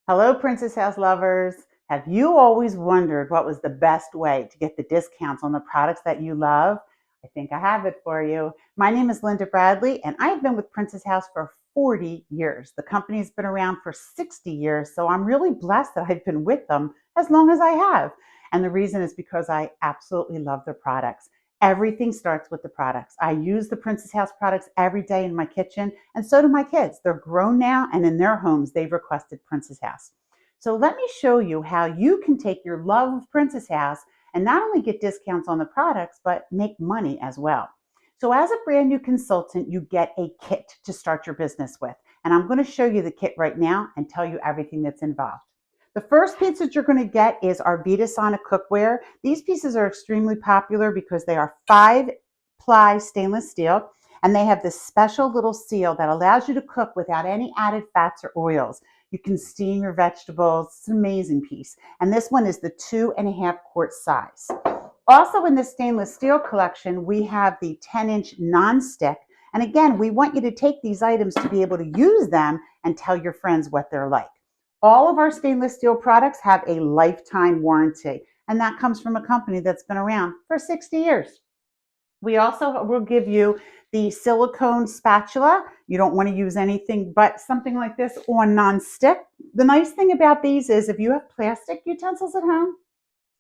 Hello, Princess House lovers. Have you always wondered what was the best way to get the discounts on the products that you love? I think I have it for you. My name is Thelindabradley, and I've been with Princess House for 40 years. The company's been around for 60 years, so I'm really blessed that I've been with them as long as I have. And the reason is because I absolutely love their products. Everything starts with the products. I use the Princess House products every day in my kitchen, and so do my kids. They're grown now, and in their homes, they've requested Princess House. So let me show you how you can take your love of Princess House and not only get discounts on the products, but make money as well. So as a brand new consultant, you get a kit to start your business with. And I'm going to show you the kit right now and tell you everything that's involved. The first piece that you're going to get is our Vitasana cookware. These pieces are extremely popular because they are 5-ply stainless steel, and they have this special little seal that allows you to cook without any added fats or oils. You can steam your vegetables. It's an amazing piece. And this one is the 2.5-quart size. Also in the stainless steel collection, we have the 10-inch non-stick. And again, we want you to take these items to be able to use them and tell your friends what they're like. All of our stainless steel products have a lifetime warranty, and that comes from a company that's been around for 60 years. We also will give you the silicone spatula. You don't want to use anything but something like this on non-stick. The nice thing about these is if you have plastic utensils at home,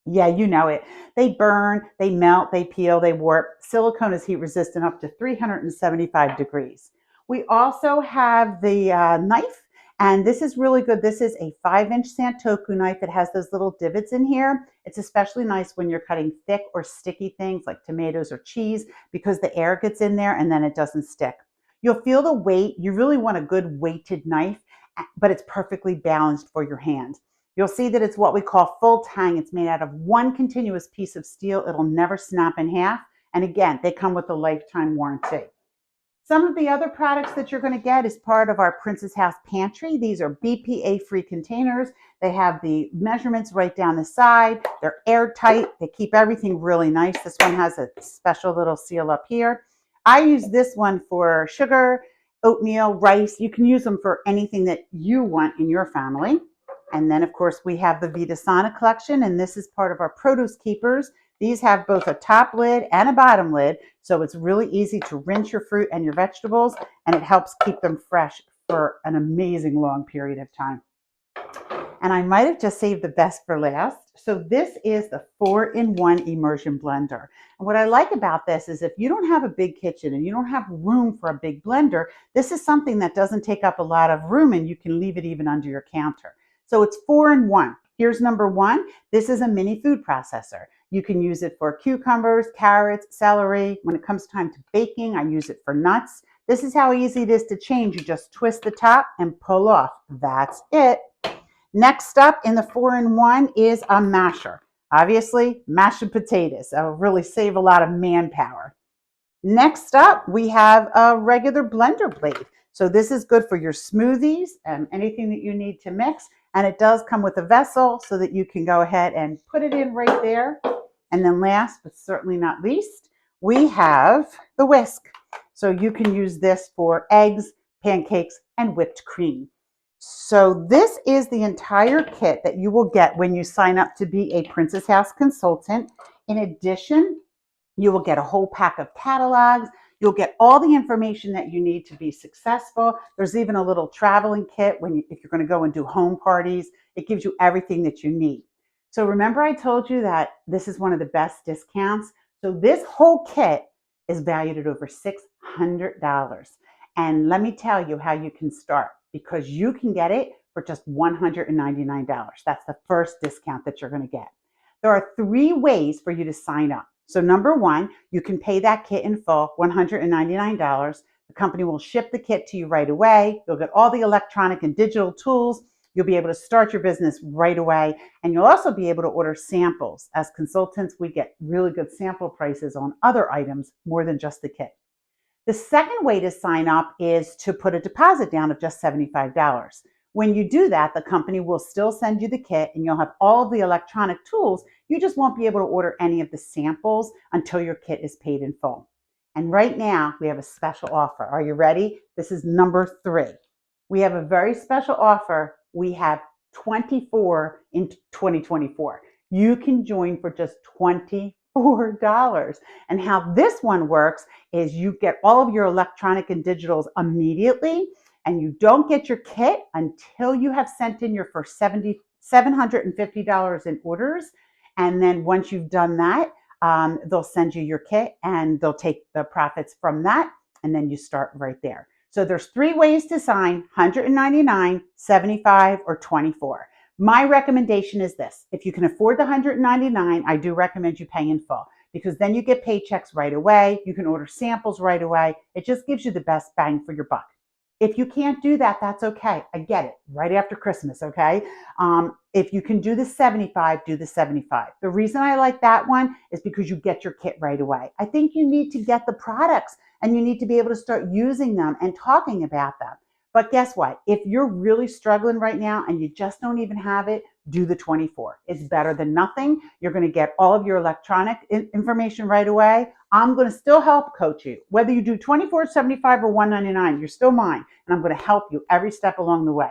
yeah, you know it. They burn, they melt, they peel, they warp. Silicone is heat resistant up to 375 degrees. We also have the knife, and this is really good. This is a 5-inch Santoku knife. It has those little divots in here. It's especially nice when you're cutting thick or sticky things like tomatoes or cheese because the air gets in there and then it doesn't stick. You'll feel the weight. You really want a good weighted knife, but it's perfectly balanced for your hand. You'll see that it's what we call full tang. It's made out of one continuous piece of steel. It'll never snap in half. And again, they come with a lifetime warranty. Some of the other products that you're going to get is part of our Princess House pantry. These are BPA-free containers. They have the measurements right down the side. They're airtight. They keep everything really nice. This one has a special little seal up here. I use this one for sugar, oatmeal, rice. You can use them for anything that you want in your family. And then, of course, we have the Vitasana collection, and this is part of our produce keepers. These have both a top lid and a bottom lid, so it's really easy to rinse your fruit and your vegetables, and it helps keep them fresh for an amazing long period of time. And I might have just saved the best for last. So this is the 4-in-1 immersion blender. And what I like about this is if you don't have a big kitchen and you don't have room for a big blender, this is something that doesn't take up a lot of room and you can leave it even under your counter. So it's 4-in-1. Here's number one. This is a mini food processor. You can use it for cucumbers, carrots, celery. When it comes time to baking, I use it for nuts. This is how easy it is to change. You just twist the top and pull off. That's it. Next up in the 4-in-1 is a masher. Obviously, mashing potatoes. That will really save a lot of manpower. Next up, we have a regular blender blade. So this is good for your smoothies and anything that you need to mix. And it does come with a vessel so that you can go ahead and put it in right there. And then last, but certainly not least, we have the whisk. So you can use this for eggs, pancakes, and whipped cream. So this is the entire kit that you will get when you sign up to be a Princess House consultant. In addition, you will get a whole pack of catalogs. You'll get all the information that you need to be successful. There's even a little traveling kit if you're going to go and do home parties. It gives you everything that you need. So remember I told you that this is one of the best discounts. So this whole kit is valued at over $600. And let me tell you how you can start, because you can get it for just $199. That's the first discount that you're going to get. There are 3 ways for you to sign up. So number one, you can pay that kit in full, $199. The company will ship the kit to you right away. You'll get all the electronic and digital tools. You'll be able to start your business right away. And you'll also be able to order samples. As consultants, we get really good sample prices on other items more than just the kit. The second way to sign up is to put a deposit down of just $75. When you do that, the company will still send you the kit and you'll have all of the electronic tools. You just won't be able to order any of the samples until your kit is paid in full. And right now, we have a special offer. Are you ready? This is number 3. We have a very special offer. We have 24 in 2024. You can join for just $24. And how this one works is you get all of your electronic and digitals immediately, and you don't get your kit until you have sent in your first $750 in orders. And then once you've done that, they'll send you your kit and they'll take the profits from that. And then you start right there. So there's 3 ways to sign: $199, $75, or $24. My recommendation is this: if you can afford the $199, I do recommend you pay in full, because then you get paychecks right away. You can order samples right away. It just gives you the best bang for your buck. If you can't do that, that's okay. I get it. Right after Christmas, okay? If you can do the 75, do the 75. The reason I like that one is because you get your kit right away. I think you need to get the products and you need to be able to start using them and talking about them. But guess what? If you're really struggling right now and you just don't even have it, do the 24. It's better than nothing. You're going to get all of your electronic information right away. I'm going to still help coach you. Whether you do 24, 75, or 199, you're still mine. And I'm going to help you every step along the way.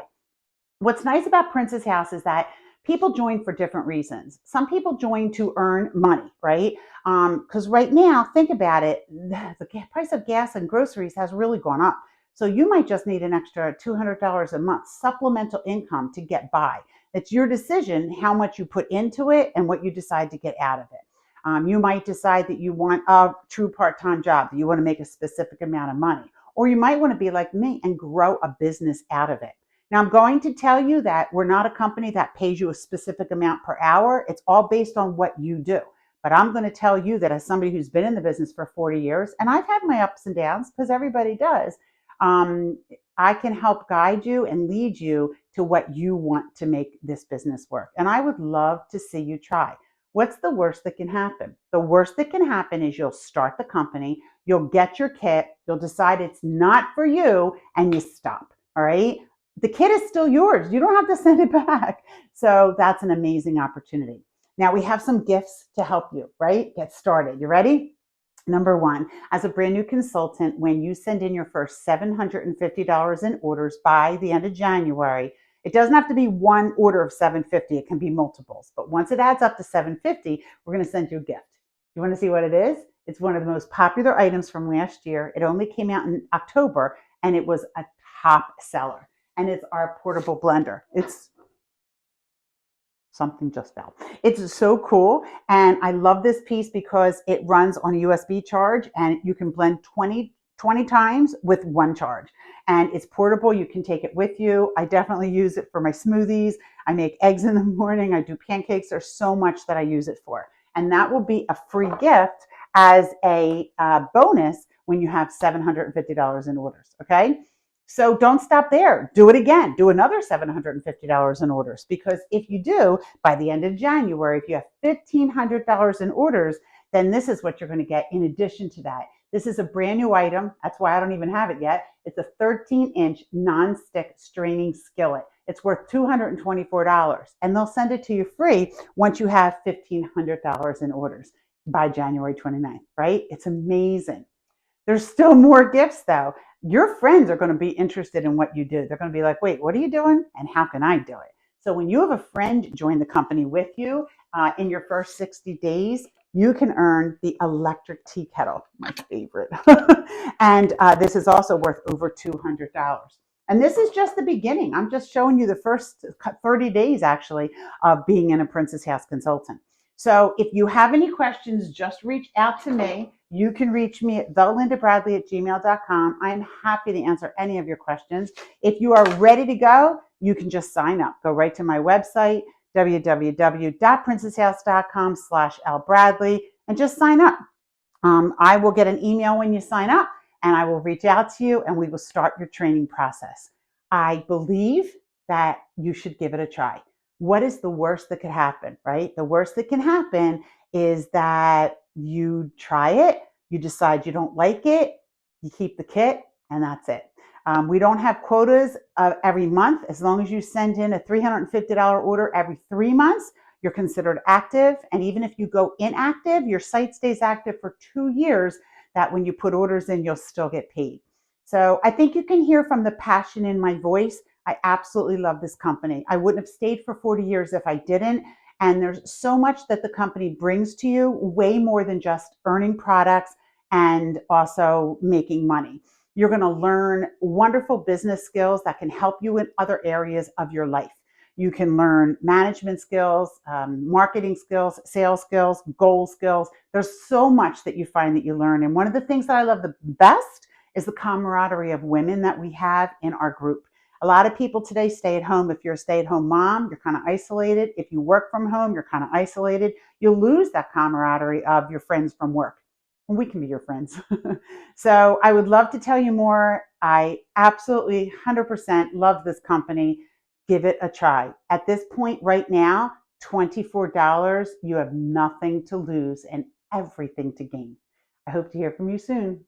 What's nice about Princess House is that people join for different reasons. Some people join to earn money, right? Because right now, think about it, the price of gas and groceries has really gone up. So you might just need an extra $200 a month supplemental income to get by. It's your decision how much you put into it and what you decide to get out of it. You might decide that you want a true part-time job, that you want to make a specific amount of money. Or you might want to be like me and grow a business out of it. Now, I'm going to tell you that we're not a company that pays you a specific amount per hour. It's all based on what you do. But I'm going to tell you that as somebody who's been in the business for 40 years, and I've had my ups and downs because everybody does, I can help guide you and lead you to what you want to make this business work. And I would love to see you try. What's the worst that can happen? The worst that can happen is you'll start the company, you'll get your kit, you'll decide it's not for you, and you stop. All right? The kit is still yours. You don't have to send it back. So that's an amazing opportunity. Now we have some gifts to help you, right? Get started. You ready? Number 1, as a brand new consultant, when you send in your first $750 in orders by the end of January, it doesn't have to be one order of $750. It can be multiples. But once it adds up to $750, we're going to send you a gift. You want to see what it is? It's one of the most popular items from last year. It only came out in October, and it was a top seller. And it's our portable blender. It's something just fell. It's so cool. And I love this piece because it runs on a USB charge and you can blend 20 times with one charge. And it's portable. You can take it with you. I definitely use it for my smoothies. I make eggs in the morning. I do pancakes. There's so much that I use it for. And that will be a free gift as a bonus when you have $750 in orders. Okay. So don't stop there. Do it again. Do another $750 in orders, because if you do, by the end of January, if you have $1,500 in orders, then this is what you're going to get in addition to that. This is a brand new item. That's why I don't even have it yet. It's a 13-inch non-stick straining skillet. It's worth $224, and they'll send it to you free once you have $1,500 in orders by January 29th, right? It's amazing. There's still more gifts though. Your friends are going to be interested in what you do. They're going to be like, wait, what are you doing? And how can I do it? So when you have a friend join the company with you in your first 60 days, you can earn the electric tea kettle, my favorite. And this is also worth over $200. And this is just the beginning. I'm just showing you the first 30 days actually of being in a Princess House consultant. So if you have any questions, just reach out to me. You can reach me at thelindabradley@gmail.com. I'm happy to answer any of your questions. If you are ready to go, you can just sign up. Go right to my website, www.princesshouse.com/lbradley, and just sign up. I will get an email when you sign up, and I will reach out to you, and we will start your training process. I believe that you should give it a try. What is the worst that could happen, right? The worst that can happen is that you try it, you decide you don't like it, you keep the kit, and that's it. We don't have quotas every month. As long as you send in a $350 order every 3 months, you're considered active. And even if you go inactive, your site stays active for 2 years, that when you put orders in, you'll still get paid. So I think you can hear from the passion in my voice. I absolutely love this company. I wouldn't have stayed for 40 years if I didn't. And there's so much that the company brings to you, way more than just earning products and also making money. You're going to learn wonderful business skills that can help you in other areas of your life. You can learn management skills, marketing skills, sales skills, goal skills. There's so much that you find that you learn. And one of the things that I love the best is the camaraderie of women that we have in our group. A lot of people today stay at home. If you're a stay-at-home mom, you're kind of isolated. If you work from home, you're kind of isolated. You'll lose that camaraderie of your friends from work. And we can be your friends. So I would love to tell you more. I absolutely 100% love this company. Give it a try. At this point right now, $24, you have nothing to lose and everything to gain. I hope to hear from you soon.